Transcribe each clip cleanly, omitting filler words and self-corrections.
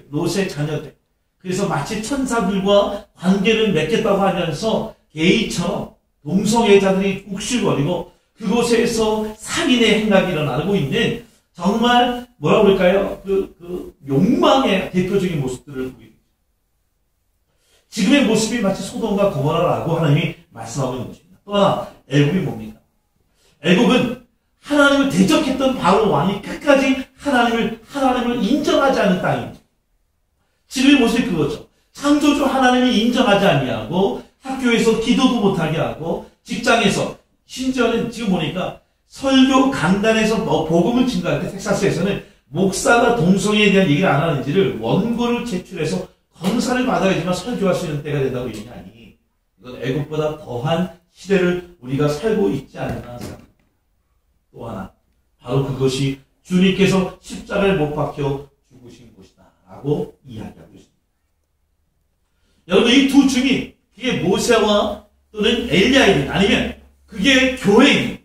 롯의 자녀들. 그래서 마치 천사들과 관계를 맺겠다고 하면서 게이처럼 동성애자들이 욱실거리고 그곳에서 살인의 행각이 일어나고 있는 정말 뭐라고 그럴까요? 그 욕망의 대표적인 모습들을 보게 됩니다. 지금의 모습이 마치 소돔과 고모라라고 하나님이 말씀하고 있는 것입니다. 또 하나 애굽이 뭡니까? 애굽은 하나님을 대적했던 바로 왕이 끝까지 하나님을 인정하지 않은 땅입니다. 지금의 모습이 그거죠. 창조주 하나님이 인정하지 아니하고 학교에서 기도도 못하게 하고 직장에서 심지어는 지금 보니까 설교 강단에서 복음을 증거할 때 텍사스에서는 목사가 동성애에 대한 얘기를 안 하는지를 원고를 제출해서 검사를 받아야지만 설교할 수 있는 때가 된다고 얘기하니 이건 애국보다 더한 시대를 우리가 살고 있지 않나 생각합니다. 또 하나 바로 그것이 주님께서 십자가를 못 박혀 죽으신 곳이다 라고 이야기하고 있습니다. 여러분 이 두 증인 그게 모세와 또는 엘리야이든 아니면 그게 교회이든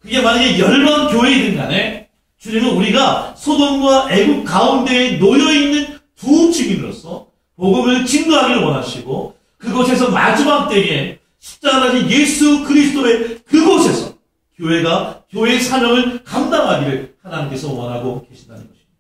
그게 만약에 열방 교회이든 간에 주님은 우리가 소돔과 애굽 가운데에 놓여있는 두 증인으로서 복음을 증거하기를 원하시고 그곳에서 마지막 때에 십자가라는 예수 그리스도의 그곳에서 교회가 교회의 사명을 감당하기를 하나님께서 원하고 계신다는 것입니다.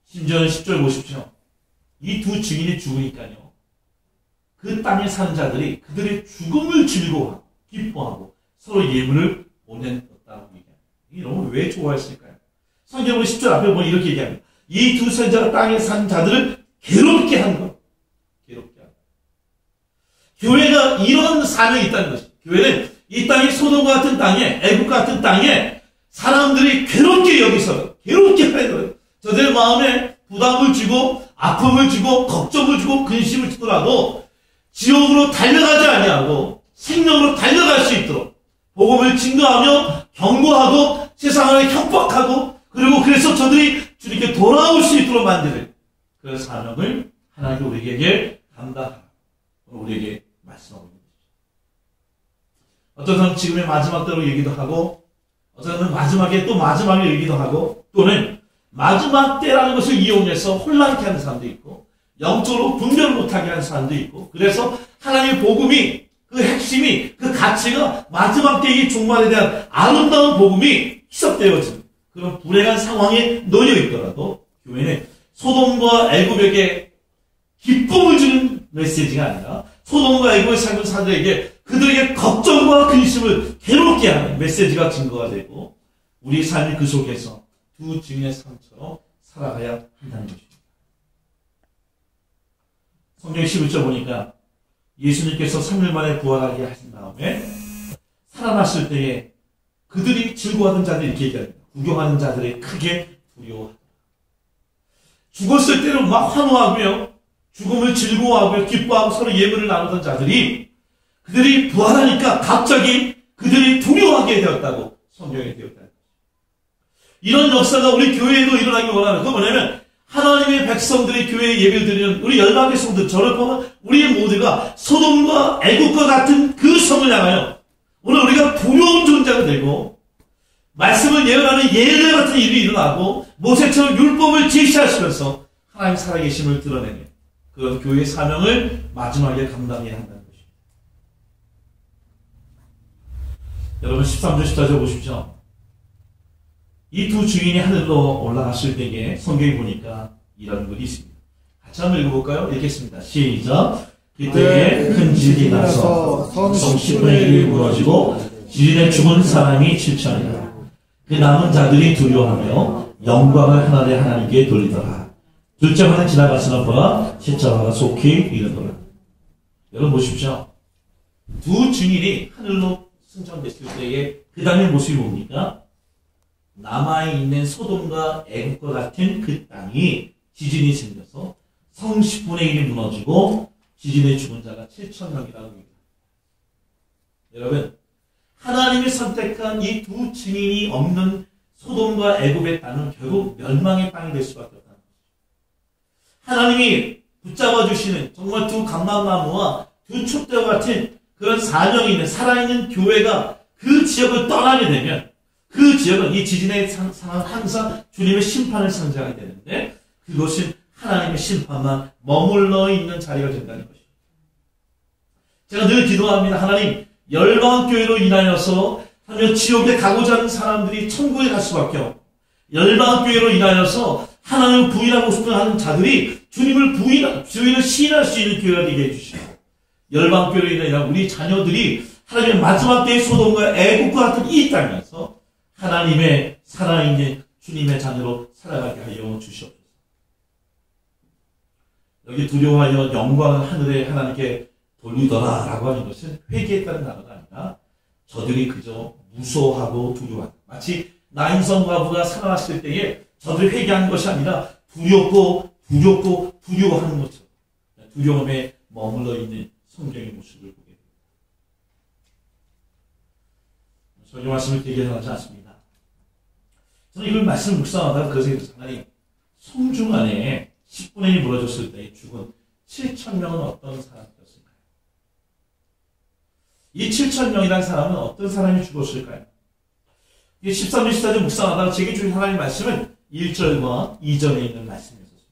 심지어는 10절 보십시오. 이 두 증인이 죽으니까요. 그 땅에 사는 자들이 그들의 죽음을 즐거워하고 기뻐하고 서로 예물을 보냈다고 얘기합니다. 이게 너무 왜 좋아했을까요? 성경으로 10절 앞에 보면 이렇게 얘기합니다. 이 두 선자가 땅에 사는 자들을 괴롭게 한 것. 괴롭게 한 것. 교회가 이런 사명이 있다는 것입니다. 교회는 이 땅이 소돔과 같은 땅에 애국 같은 땅에 사람들이 괴롭게 여기서 괴롭게 하는 저들의 마음에 부담을 주고 아픔을 주고 걱정을 주고 근심을 주더라도 지옥으로 달려가지 아니하고 생명으로 달려갈 수 있도록 복음을 증거하며 경고하고 세상을 협박하고 그리고 그래서 저들이 주님께 돌아올 수 있도록 만드는 그 사명을 하나님이 우리에게 감당하라. 우리에게 말씀하고 있는 것이죠. 어떤 사람은 지금의 마지막 때로 얘기도 하고 어떤 사람은 마지막에 또 마지막에 얘기도 하고 또는 마지막 때라는 것을 이용해서 혼란케 하는 사람도 있고 영적으로 분별을 못하게 하는 사람도 있고 그래서 하나님의 복음이 그 핵심이 그 가치가 마지막 때의 종말에 대한 아름다운 복음이 희석되어지는 그런 불행한 상황에 놓여 있더라도 교회는 소돔과 애굽에게 기쁨을 주는 메시지가 아니라 소돔과 애굽의 삶을 사들에게 그들에게 걱정과 근심을 괴롭게 하는 메시지가 증거가 되고 우리 삶이 그 속에서 두 증인의 삶처럼 살아가야 한다는 것입니다. 성경 11절 보니까 예수님께서 3일 만에 부활하게 하신 다음에 살아났을 때에 그들이 즐거워하던 자들이 이렇게 얘기합니다. 구경하는 자들이 크게 두려워하다. 죽었을 때는 막 환호하고요. 죽음을 즐거워하고요. 기뻐하고 서로 예물을 나누던 자들이 그들이 부활하니까 갑자기 그들이 두려워하게 되었다고 성경에 되었다. 이런 역사가 우리 교회에도 일어나기 원하는 그 뭐냐면 하나님의 백성들이 교회에 예배를 드리는 우리 열방의 성들 저를 보면 우리 모두가 소돔과 애국과 같은 그 성을 향하여 오늘 우리가 두려운 존재가 되고 말씀을 예언하는 예언 같은 일이 일어나고 모세처럼 율법을 제시하시면서 하나님 살아계심을 드러내는 그런 교회의 사명을 마지막에 감당해야 한다는 것입니다. 여러분 13절 14절 보십시오. 이 두 증인이 하늘로 올라갔을 때에 성경에 보니까 이런 글이 있습니다. 같이 한번 읽어볼까요? 읽겠습니다. 시작. 그때에 큰 지진이 나서 성 10분의 1이 무너지고 지진에 죽은 사람이 7천이라. 그 남은 자들이 두려워하며 영광을 하나님의 하나님께 돌리더라. 둘째 화는 지나갔으나 보라 십자가가 속히 이르더라. 여러분 보십시오. 두 증인이 하늘로 승천됐을 때에 그 다음의 모습이 뭡니까? 남아있는 소돔과 애국과 같은 그 땅이 지진이 생겨서 성 10분의 1이 무너지고 지진에 죽은 자가 7,000명이라고 합니다. 여러분 하나님이 선택한 이 두 증인이 없는 소돔과 애굽의 땅은 결국 멸망의 땅이 될 수밖에 없다는 것이죠. 하나님이 붙잡아 주시는 정말 두 감람나무와 두 촛대와 같은 그런 사명이 있는 살아있는 교회가 그 지역을 떠나게 되면 그 지역은 이 지진의 상황은 항상 주님의 심판을 상징하게 되는데 그것은 하나님의 심판만 머물러 있는 자리가 된다는 것입니다. 제가 늘 기도합니다. 하나님, 열방교회로 인하여서 하며 지옥에 가고자 하는 사람들이 천국에 갈 수밖에 없고 열방교회로 인하여서 하나님을 부인하고 싶어 하는 자들이 주님을 시인할 수 있는 교회가 되게 해주시고 열방교회로 인하여 우리 자녀들이 하나님의 마지막 때의 소돔과 애국과 같은 이 땅에서 하나님의 살아있는 주님의 자녀로 살아가게 하여 주시옵소서. 여기 두려워하여 영광을 하늘에 하나님께 돌리더라 라고 하는 것은 회개했다는 단어가 아니라 저들이 그저 무서워하고 두려워한다. 마치 나인성 과부가 살아났을 때에 저들이 회개하는 것이 아니라 두려워하는 것처럼 두려움에 머물러 있는 성경의 모습을 보게 됩니다. 저희 말씀을 길게 하지 않습니다. 저는 이걸 말씀 묵상하다가 그 생각이 하나님, 성중 안에 10분의 1이 무너졌을 때 죽은 7,000명은 어떤 사람이었을까요? 이 7,000명이라는 사람은 어떤 사람이 죽었을까요? 13절 14절 묵상하다가 제게 주신 하나님의 말씀은 1절과 2절에 있는 말씀이었습니다.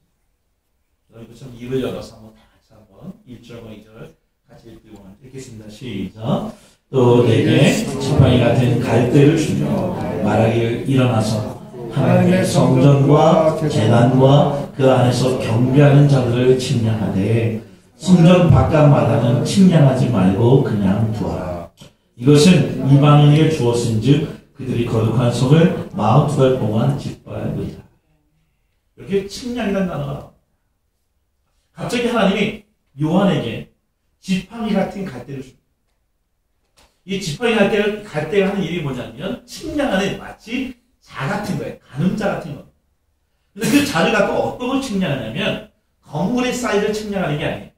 여러분 좀 입을 열어서 한번 다 같이 한번 1절과 2절 같이 읽겠습니다. 시작. 또 내게 지팡이 같은 갈대를 주며 말하기를 일어나서 하나님의 성전과 제단과 그 안에서 경배하는 자들을 침략하되 성전 바깥 마당은 침략하지 말고 그냥 두어라. 이것은 이방인에게 주었은즉 그들이 거룩한 성을 42달 동안 짓밟으리라. 이렇게 침략이라는 단어가 나옵니다. 갑자기 하나님이 요한에게 지팡이 같은 갈대를 줍니다. 이 지팡이 갈대가 하는 일이 뭐냐면 침략하는 마치 자 같은 거예요. 가늠자 같은 거. 근데 그 자를 갖고 어떤 걸 침략하냐면 건물의 사이즈를 침략하는 게 아니에요.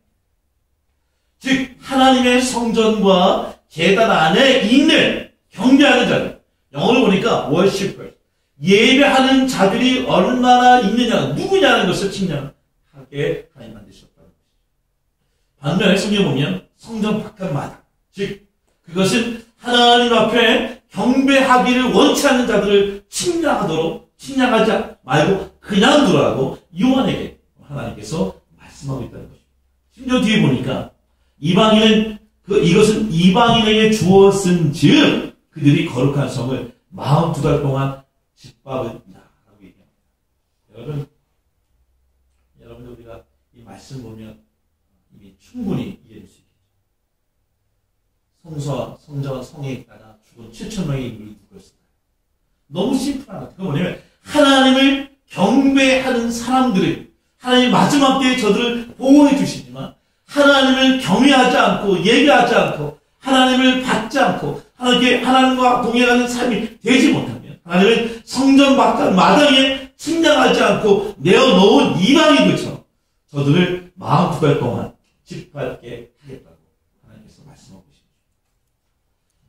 즉 하나님의 성전과 제단 안에 있는 경배하는 자들. 영어를 보니까 worshippers. 예배하는 자들이 얼마나 있느냐, 누구냐는 것을 침략하게 하나님 만드셨다는 것이죠. 반면에 성경에 보면 성전 바깥 마당. 즉 그것은 하나님 앞에 경배하기를 원치 않는 자들을 침략하지 말고 그냥 두라고 요한에게 하나님께서 말씀하고 있다는 것입니다. 심지어 뒤에 보니까 이것은 이방인에게 주었은즉 그들이 거룩한 성을 42달 동안 짓밟으리라 라고 얘기합니다. 여러분들 우리가 이 말씀 보면 이미 충분히 이해될 수 있겠죠. 성소와 성전, 성에 따라 죽은 7,000명의 인물이 누구였을까요? 너무 심플한 것. 그건 뭐냐면 하나님을 경배하는 사람들을 하나님 마지막 때에 저들을 보호해 주시지만 하나님을 경외하지 않고 예배하지 않고 하나님을 받지 않고 하나님과 동행하는 삶이 되지 못하면 하나님을 성전 바깥 마당에 침략하지 않고 내어놓은 이방인들처럼 저들을 42달 동안 짓밟게 하겠다고 하나님께서 말씀하고 계십니다.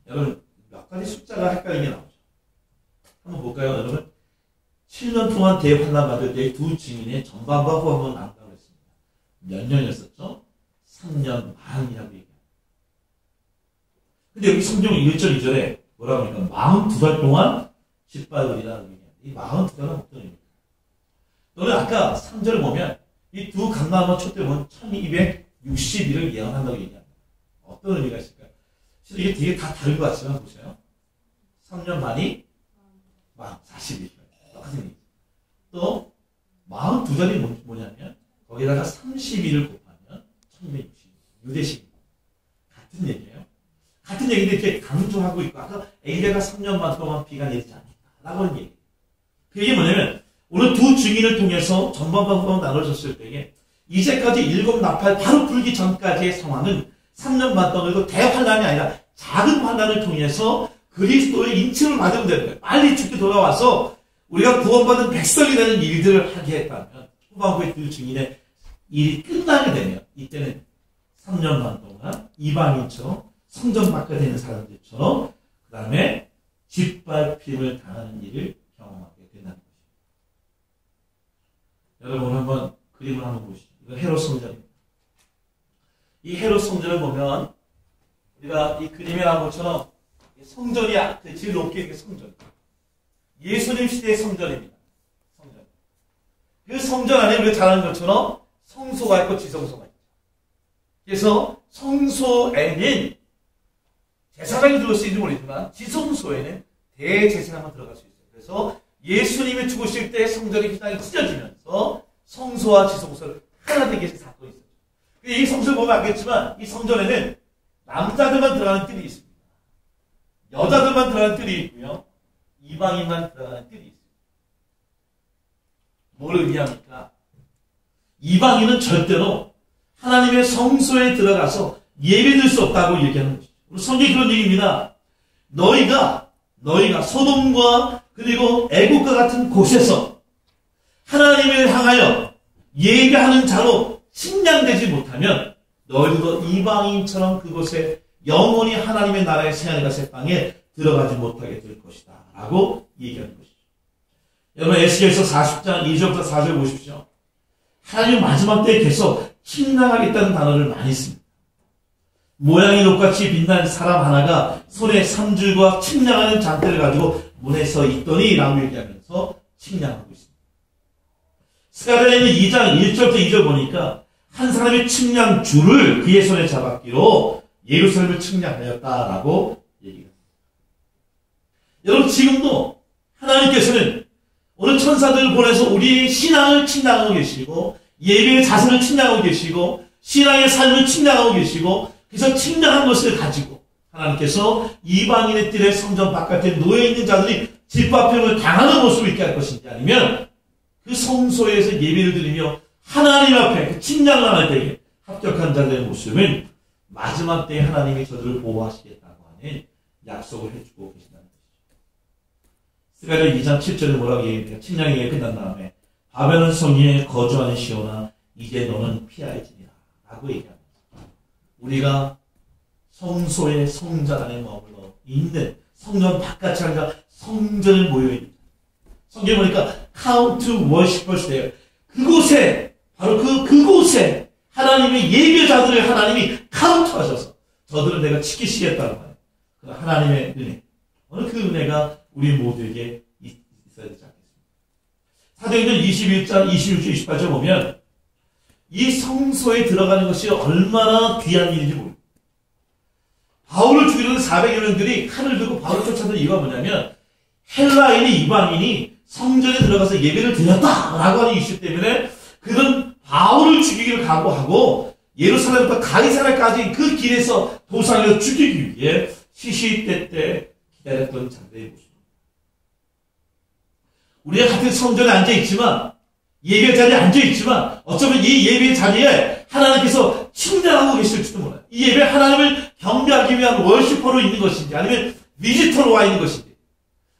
여러분 몇 가지 숫자가 헷갈리게 나오죠. 한번 볼까요? 여러분 7년 동안 대환란 받을 때 두 증인의 전반과 후반만 나온다고 했습니다. 몇 년이었었죠? 3년 반이라고 얘기합니다. 근데 여기 성경 1절 2절에 뭐라고 하니까 42달 동안 짓밟으리라고 얘기합니다. 이 42달은 어떤 의미입니까? 너는 아까 3절을 보면 이 두 강나무 촛대 보면 1260일을 예언한다고 얘기합니다. 어떤 의미가 있을까요? 실은 이게 되게 다 다른 것 같지만 보세요. 3년 반이 40일. 똑같은 얘기죠. 또 42달이 뭐냐면 거기다가 30일을 곱하면 1260일. 유대식. 같은 얘기예요. 같은 얘기인데 이렇게 강조하고 있고 아까 엘리야가 3년 반 동안 비가 내리지 않겠다라고 하는 얘기. 그 얘기 뭐냐면 오늘 두 증인을 통해서 전반과 후반 나눠졌을 때에 이제까지 일곱 나팔 바로 불기 전까지의 상황은 3년 반 동안도 대환란이 아니라 작은 환란을 통해서 그리스도의 인침을 받으면 되는 거예요. 빨리 죽게 돌아와서 우리가 구원받은 백성이 되는 일들을 하게 했다면 후반부의 두 증인의 일이 끝나게 되면 이때는 3년 반 동안 이방인처럼 성전 바깥에 있는 사람들처럼 그 다음에 짓밟힘을 당하는 일을 경험하게 된다는 것입니다. 여러분 한번 그림을 한번 보시죠. 이건 헤롯 성전입니다. 이 헤롯 성전을 보면 우리가 이 그림에 나온 것처럼 성전이 제일 높게 이렇게 성전. 예수님 시대의 성전입니다. 성전. 그 성전 안에 우리가 잘 아는 것처럼 성소가 있고 지성소가 있죠. 그래서 성소에는 제사장이 들어올지 모르지만 지성소에는 대제사장만 들어갈 수 있어요. 그래서 예수님이 죽으실 때 성전이 휘장이 찢어지면서 성소와 지성소를 하나 되게 하신 사건이 있었죠. 이 성소를 보면 알겠지만 이 성전에는 남자들만 들어가는 뜰이 있습니다. 여자들만 들어가는 뜰이 있고요. 이방인만 들어가는 뜰이 있습니다. 뭘 의미합니까? 이방인은 절대로 하나님의 성소에 들어가서 예배드릴 수 없다고 얘기하는 것이죠. 성경이 그런 얘기입니다. 너희가 소돔과 그리고 애국과 같은 곳에서 하나님을 향하여 예배하는 자로 식량되지 못하면 너희도 이방인처럼 그곳에 영원히 하나님의 나라의 새하늘과 새 땅에 들어가지 못하게 될 것이다 라고 얘기하는 것이죠. 여러분 에스겔서 40장 2절부터 4절 보십시오. 하나님 마지막 때에 계속 침략하겠다는 단어를 많이 씁니다. 모양이 녹같이 빛난 사람 하나가 손에 삼줄과 침략하는 잔대를 가지고 문에 서 있더니 라고 얘기하면서 침략하고 있습니다. 스가랴는 2장 1절부터 2절 보니까 한 사람이 침략줄을 그의 손에 잡았기로 예루살렘을 침략하였다라고 얘기합니다. 여러분 지금도 하나님께서는 오늘 천사들을 보내서 우리의 신앙을 침략하고 계시고 예배의 자세를 침략하고 계시고 신앙의 삶을 침략하고 계시고 그래서 침략한 것을 가지고 하나님께서 이방인의 뜰의 성전 바깥에 놓여있는 자들이 집밥형을 당하는 모습을 있게 할 것인지 아니면 그 성소에서 예배를 드리며 하나님 앞에 그 침략을 할 때에 합격한 자들의 모습은 마지막 때에 하나님이 저들을 보호하시겠다고 하는 약속을 해주고 계신다는 것이죠. 스가랴 2장 7절에 뭐라고 얘기합니까? 침략이 끝난 다음에 바벨론 성에 거주하는 시온아 이제 너는 피하여지리라 라고 얘기합니다. 우리가 성소의 성전 안에 머물러 있는 성전 바깥이 아니라 성전에 모여있는 성경에 보니까 count to worshippers there. 그곳에 바로 그곳에 하나님의 예배자들을 하나님이 카운트하셔서 저들은 내가 지키시겠다는 거예요. 그 하나님의 은혜. 오늘 그 은혜가 우리 모두에게 있어야 되지 않겠습니까? 사도행전 21장 26절 28절 보면 이 성소에 들어가는 것이 얼마나 귀한 일인지 모릅니다. 바울을 죽이려는 400여 명들이 칼을 들고 바울을 쫓아던 이유가 뭐냐면 헬라인이 이방인이 성전에 들어가서 예배를 드렸다라고 하는 이슈 때문에 그는 바울을 죽이기를 각오하고 예루살렘부터 가이사랴까지 그 길에서 도상에서 죽이기 위해 시시때때 기다렸던 자들의 모습입니다. 우리가 같은 성전에 앉아있지만 예배 자리에 앉아있지만 어쩌면 이 예배 자리에 하나님께서 침략하고 계실지도 몰라요. 이 예배 하나님을 경배하기 위한 월시퍼로 있는 것인지 아니면 비지터로 와 있는 것인지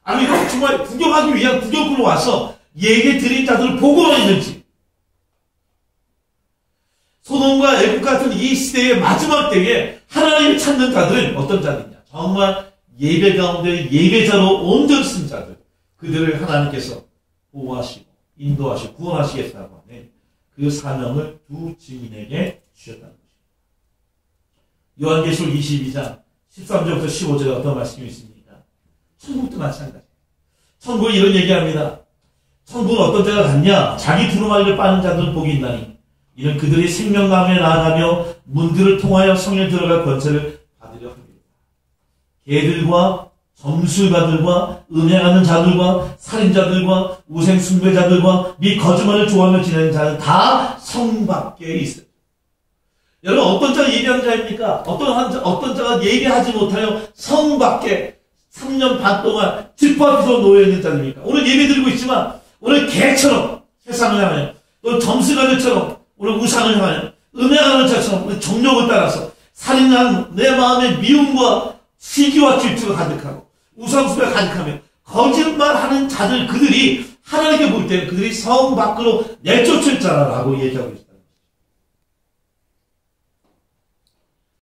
아니면 정말 구경하기 위한 구경꾼으로 와서 예배 드린 자들을 보고만 있는지 소돔과 애국 같은 이 시대의 마지막 때에 하나님을 찾는 자들은 어떤 자들이냐 정말 예배 가운데 예배자로 온전히 쓴 자들 그들을 하나님께서 보호하시고 인도하시고 구원하시겠다고 하는 그 사명을 두 증인에게 주셨다는 것입니다. 요한계시록 22장 13절부터 15절에 어떤 말씀이 있습니까? 천국도 마찬가지예요. 천국은 이런 얘기합니다. 천국은 어떤 자가 같냐? 자기 두루마리를 빠는 자들은 복이 있나니 이는 그들이 생명나무에 나아가며 문들을 통하여 성에 들어갈 권세를 받으려 합니다. 개들과 점술가들과 음행하는 자들과 살인자들과 우생 숭배자들과 및 거짓말을 좋아하며 지내는 자는 다 성 밖에 있어요. 여러분 어떤 자가 예배하는 자입니까? 어떤 자가 예배하지 못하여 성 밖에 3년 반 동안 집밥에서 놓여있는 자입니까? 오늘 예배드리고 있지만 오늘 개처럼 세상을 향하여 또 점술가들처럼 오늘 우상을 향하여 음행하는 자처럼 오늘 정욕을 따라서 살인하는 내 마음의 미움과 시기와 질투가 가득하고 우상숭배가 가득하며 거짓말하는 자들 그들이 하나님께 볼 때 그들이 성 밖으로 내쫓을 자라고 얘기하고 있습니다.